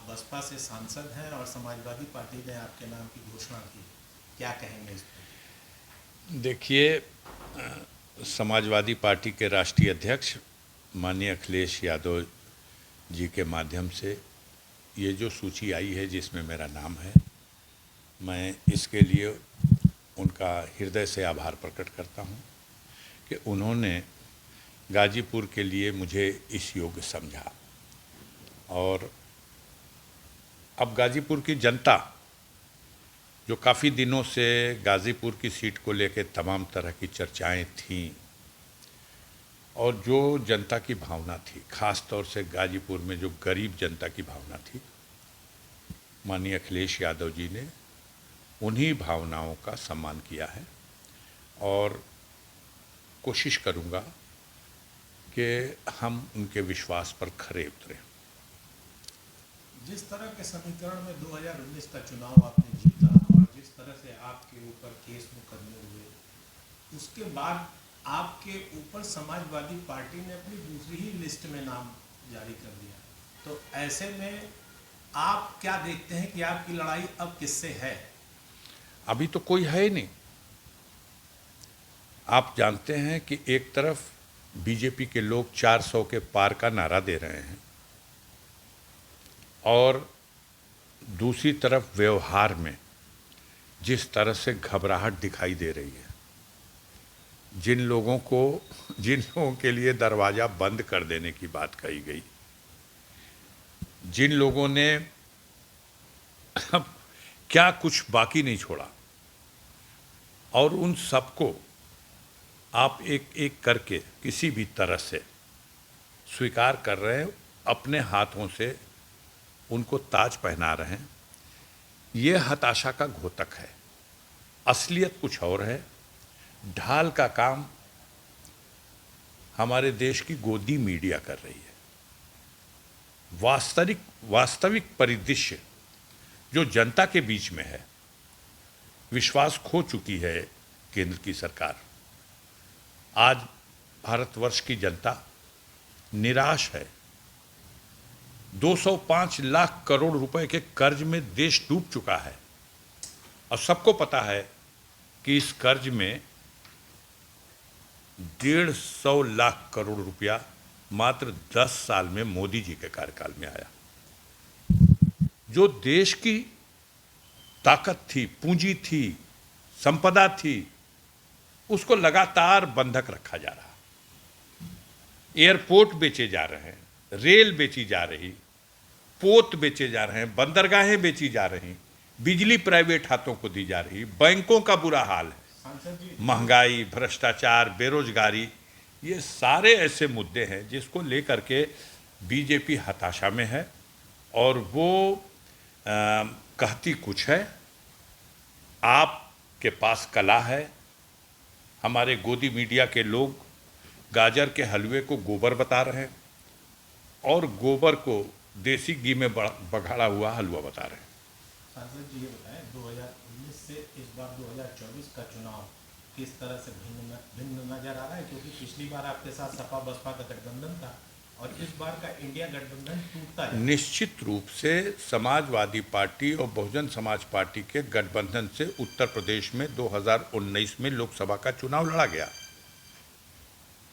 बसपा से सांसद हैं और समाजवादी पार्टी ने आपके नाम की घोषणा की, क्या कहेंगे इस पर? देखिए, समाजवादी पार्टी के राष्ट्रीय अध्यक्ष माननीय अखिलेश यादव जी के माध्यम से ये जो सूची आई है जिसमें मेरा नाम है, मैं इसके लिए उनका हृदय से आभार प्रकट करता हूं कि उन्होंने गाजीपुर के लिए मुझे इस योग्य समझा। और अब गाजीपुर की जनता जो काफ़ी दिनों से गाजीपुर की सीट को लेकर तमाम तरह की चर्चाएं थीं और जो जनता की भावना थी, ख़ास तौर से गाजीपुर में जो गरीब जनता की भावना थी, माननीय अखिलेश यादव जी ने उन्हीं भावनाओं का सम्मान किया है और कोशिश करूंगा कि हम उनके विश्वास पर खरे उतरें। जिस तरह के समीकरण में 2019 का चुनाव आपने जीता और जिस तरह से आपके ऊपर केस मुकदमे हुए, उसके बाद आपके ऊपर समाजवादी पार्टी ने अपनी दूसरी ही लिस्ट में नाम जारी कर दिया, तो ऐसे में आप क्या देखते हैं कि आपकी लड़ाई अब किससे है? अभी तो कोई है ही नहीं। आप जानते हैं कि एक तरफ बीजेपी के लोग 400 के पार का नारा दे रहे हैं और दूसरी तरफ व्यवहार में जिस तरह से घबराहट दिखाई दे रही है, जिन लोगों के लिए दरवाजा बंद कर देने की बात कही गई, जिन लोगों ने क्या कुछ बाकी नहीं छोड़ा, और उन सबको आप एक एक करके किसी भी तरह से स्वीकार कर रहे हैं, अपने हाथों से उनको ताज पहना रहे हैं। ये हताशा का घोतक है। असलियत कुछ और है। ढाल का काम हमारे देश की गोदी मीडिया कर रही है। वास्तविक परिदृश्य जो जनता के बीच में है, विश्वास खो चुकी है केंद्र की सरकार। आज भारतवर्ष की जनता निराश है। 205 लाख करोड़ रुपए के कर्ज में देश डूब चुका है और सबको पता है कि इस कर्ज में 150 लाख करोड़ रुपया मात्र 10 साल में मोदी जी के कार्यकाल में आया। जो देश की ताकत थी, पूंजी थी, संपदा थी, उसको लगातार बंधक रखा जा रहा। एयरपोर्ट बेचे जा रहे हैं, रेल बेची जा रही, पोत बेचे जा रहे हैं, बंदरगाहें बेची जा रही, बिजली प्राइवेट हाथों को दी जा रही, बैंकों का बुरा हाल है, महंगाई, भ्रष्टाचार, बेरोजगारी, ये सारे ऐसे मुद्दे हैं जिसको लेकर के बीजेपी हताशा में है और वो कहती कुछ है। आपके पास कला है। हमारे गोदी मीडिया के लोग गाजर के हलवे को गोबर बता रहे हैं और गोबर को देसी घी में बघाड़ा हुआ हलवा बता रहे हैं। सांसद जी, ये बताएं, 2019 से इस बार 2024 का चुनाव किस तरह से भिन्न नजर आ रहा है? क्योंकि पिछली बार आपके साथ सपा बसपा का गठबंधन था और इस बार का इंडिया गठबंधन टूटता है। निश्चित रूप से समाजवादी पार्टी और बहुजन समाज पार्टी के गठबंधन से उत्तर प्रदेश में 2019 में लोकसभा का चुनाव लड़ा गया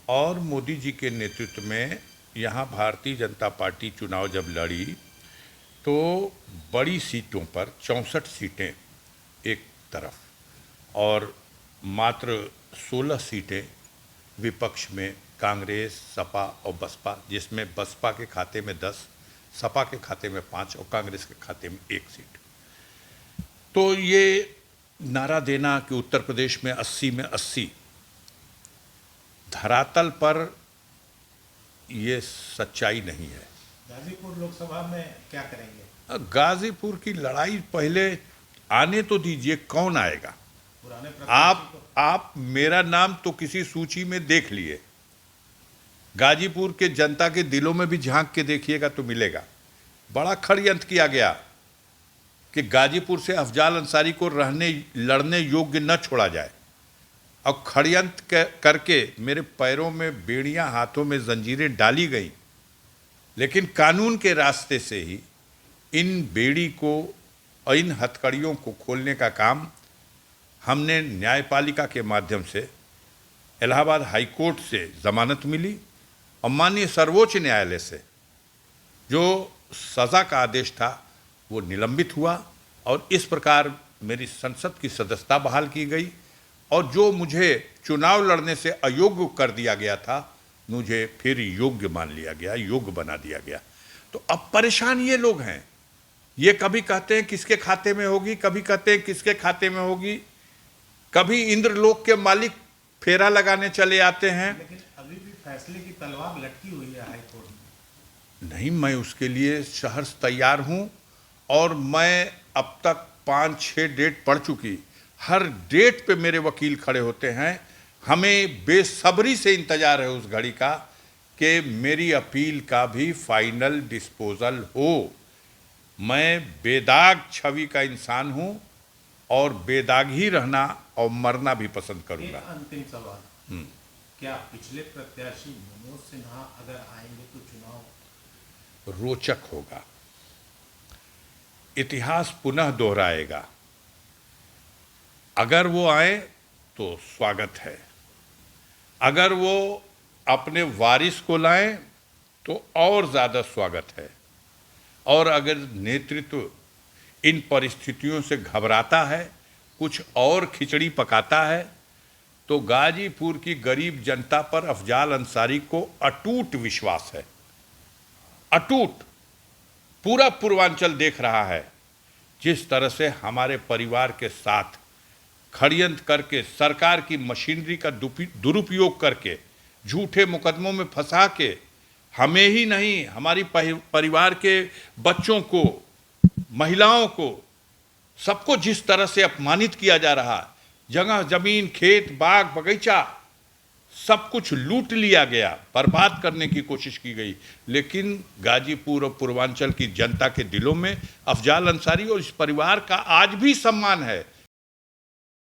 और मोदी जी के नेतृत्व में यहाँ भारतीय जनता पार्टी चुनाव जब लड़ी तो बड़ी सीटों पर 64 सीटें एक तरफ और मात्र 16 सीटें विपक्ष में कांग्रेस, सपा और बसपा, जिसमें बसपा के खाते में 10, सपा के खाते में 5 और कांग्रेस के खाते में 1 सीट। तो ये नारा देना कि उत्तर प्रदेश में 80 में 80, धरातल पर ये सच्चाई नहीं है। गाजीपुर लोकसभा में क्या करेंगे? गाजीपुर की लड़ाई पहले आने तो दीजिए, कौन आएगा? आप मेरा नाम तो किसी सूची में देख लिए, गाजीपुर के जनता के दिलों में भी झांक के देखिएगा तो मिलेगा। बड़ा षड्यंत्र किया गया कि गाजीपुर से अफजाल अंसारी को लड़ने योग्य न छोड़ा जाए और षड्यंत्र करके मेरे पैरों में बेड़ियां, हाथों में जंजीरें डाली गई, लेकिन कानून के रास्ते से ही इन बेड़ी को और इन हथकड़ियों को खोलने का काम हमने न्यायपालिका के माध्यम से इलाहाबाद हाई कोर्ट से जमानत मिली और माननीय सर्वोच्च न्यायालय से जो सज़ा का आदेश था वो निलंबित हुआ और इस प्रकार मेरी संसद की सदस्यता बहाल की गई और जो मुझे चुनाव लड़ने से अयोग्य कर दिया गया था मुझे फिर योग्य मान लिया गया, योग्य बना दिया गया। तो अब परेशान ये लोग हैं, ये कभी कहते हैं किसके खाते में होगी, कभी कहते हैं किसके खाते में होगी, कभी इंद्रलोक के मालिक फेरा लगाने चले आते हैं। लेकिन अभी भी फैसले की तलवार लटकी हुई है हाई कोर्ट में। नहीं, मैं उसके लिए सहर्ष तैयार हूं और मैं अब तक 5-6 डेट पढ़ चुकी, हर डेट पे मेरे वकील खड़े होते हैं। हमें बेसब्री से इंतजार है उस घड़ी का कि मेरी अपील का भी फाइनल डिस्पोजल हो। मैं बेदाग छवि का इंसान हूं और बेदाग ही रहना और मरना भी पसंद करूंगा। एक अंतिम सवाल, क्या पिछले प्रत्याशी मनोज सिन्हा अगर आएंगे तो चुनाव रोचक होगा, इतिहास पुनः दोहराएगा। अगर वो आए तो स्वागत है, अगर वो अपने वारिस को लाएं तो और ज़्यादा स्वागत है, और अगर नेतृत्व इन परिस्थितियों से घबराता है, कुछ और खिचड़ी पकाता है, तो गाजीपुर की गरीब जनता पर अफजाल अंसारी को अटूट विश्वास है, अटूट। पूरा पूर्वांचल देख रहा है जिस तरह से हमारे परिवार के साथ षड्यंत्र करके सरकार की मशीनरी का दुरुपयोग करके झूठे मुकदमों में फंसा के हमें ही नहीं हमारी परिवार के बच्चों को, महिलाओं को, सबको जिस तरह से अपमानित किया जा रहा है, जगह जमीन, खेत, बाग, बगीचा सब कुछ लूट लिया गया, बर्बाद करने की कोशिश की गई। लेकिन गाजीपुर और पूर्वांचल की जनता के दिलों में अफजाल अंसारी और इस परिवार का आज भी सम्मान है।